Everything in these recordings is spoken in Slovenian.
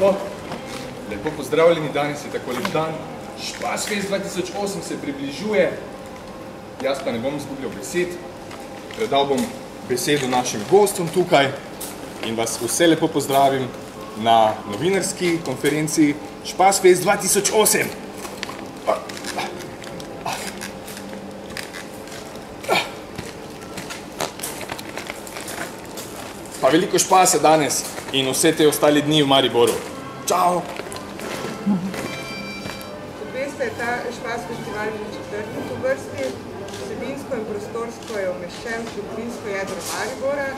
Lepo. Lepo pozdravljeni, danes je tako lep dan. Špasfest 2008 se približuje. Jaz pa ne bom izgubljal besed. Predal bom besedo našim gostom tukaj in vas vse lepo pozdravim na novinarski konferenciji Špasfest 2008. Pa veliko špase danes in vse te ostali dni v Mariboru. Čau! Kot veste, je ta Špas festival že četrti po vrsti. Vsebinsko in prostorsko je umeščen v zgodovinsko jedro Maribora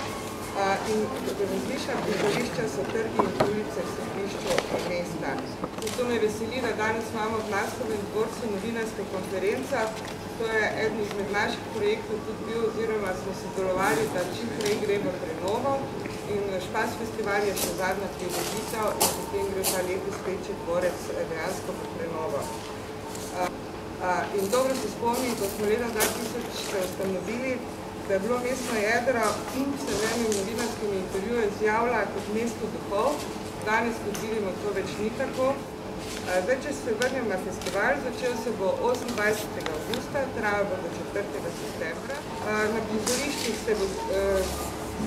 in različna prizorišča so trgi in ulice v središču mesta. Zato me veseli, da danes imamo v Naslovem dvorcu novinarska konferenca. To je eden izmed naših projektov tudi bil, oziroma smo sodelovali, da čim prej gre v prenovo. In Špas festival je še zadnja prireditev in potem gre ta lepi speči dvorec dejansko v prenovo. In dobro se spomnim, ko smo leta 2000 ustanovili, da je bilo mestno jedro se v enem novinarskem intervjuju izjavlja kot mesto duhov. Danes, kot vidimo, to več ni tako. Zdaj, če se vrnem na festival, začel se bo 28. avgusta, trajal bo do 4. septembra. Na prizoriščih se bo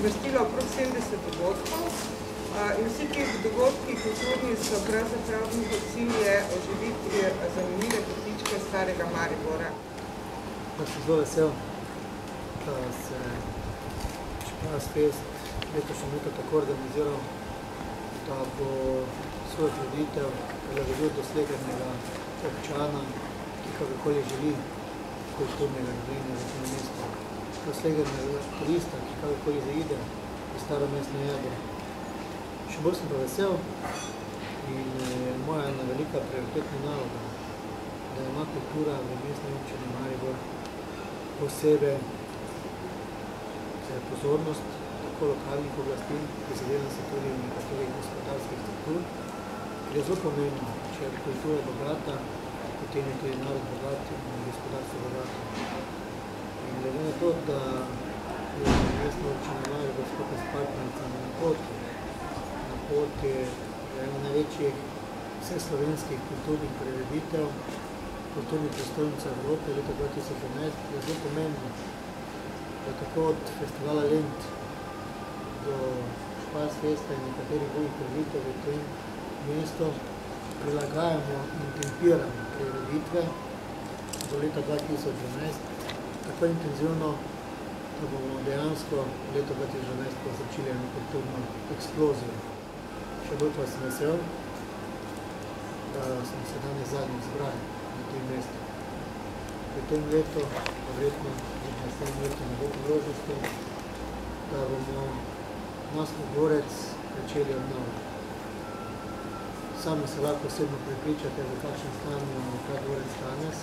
vrstilo okrog 70 dogodkov in vsi ti dogodki kulturni so pravzaprav njihov cilj je oživiti zanimive kotičke starega Maribora. Jaz sem zelo vesel, da se Špasfest letošnje leto tako organiziral, da bo svoj prireditev prilagodil do slednjega občana, ki kakorkoli želi kulturnega življenja v tem mestu. Do slednjega turista, ki kakorkoli zaide v staro mestno jedro. Še bolj sem pa vesel in moja ena velika prioritetna naloga, da ima kultura v mestni občini Maribor posebej pozornost tako lokalnih oblasti, prizadevam se tudi nekaterih gospodarskih struktur. Je zelo pomembno, če je kultura bogata, potem je tudi narod bogat in gospodarstvo bogato. In glede na to, da je mestna občina Maribor skupaj s partnericami na poti ena največjih vseh slovenskih kulturnih prireditev, kulturnih prestolnica Evrope leta 2011, je zelo pomembno, da tako od festivala Lent do Špasfesta in nekaterih drugih prireditev v tem mestu prilagajamo in tempiramo prireditve do leta 2012 tako intenzivno, da bomo dejansko leto 2012 začeli eno kulturno eksplozijo. Še bolj pa sem vesel, da smo se danes zadnjič zbrali na tem mestu. V tem letu, verjetno v naslednjem letu ne bo priložnosti, da bomo Naslov dvorec začeli obnovo. Sami se lahko osebno prepričate, v kakšnem stanju ta dvorec danes.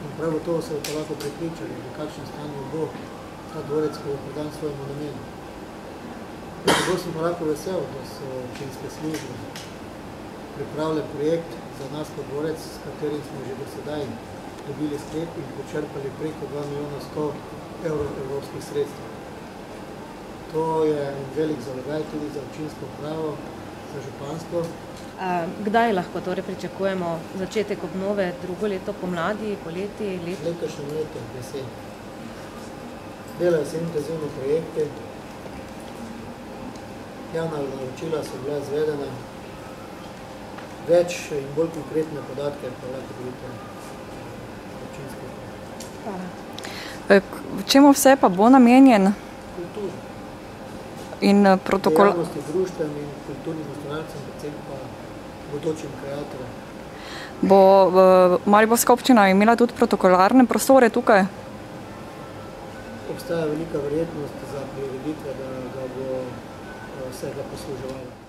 In prav gotovo se boste lahko prepričali, v kakšnem stanju bo ta dvorec, ko bo predan svojemu namenu. Zato sem pa lahko vesel, da so občinske službe pripravile projekt za Naslov dvorec, s katerim smo že do sedaj dobili sklep in počrpali preko 2 milijona 100 evrov evropskih sredstev. To je velik zalogaj tudi za občinsko upravo, za županstvo. Kdaj lahko torej pričakujemo začetek obnove, drugo leto, pomladi, poleti, leto? Letošnje leto, jesen. Delajo se intenzivno projekte, javna naročila so bila izvedena, več in bolj konkretne podatke pa lahko dobite občinske uprave. Čemu vse pa bo namenjen? Kultura. In protokol... Dejavnosti društven in kulturnim ustvarjalcem, predvsem pa bodočim kreatorjem. Bo Mariborska občina imela tudi protokolarne prostore tukaj? Obstaja velika verjetnost za prireditve, da ga bo vsega posluževalo.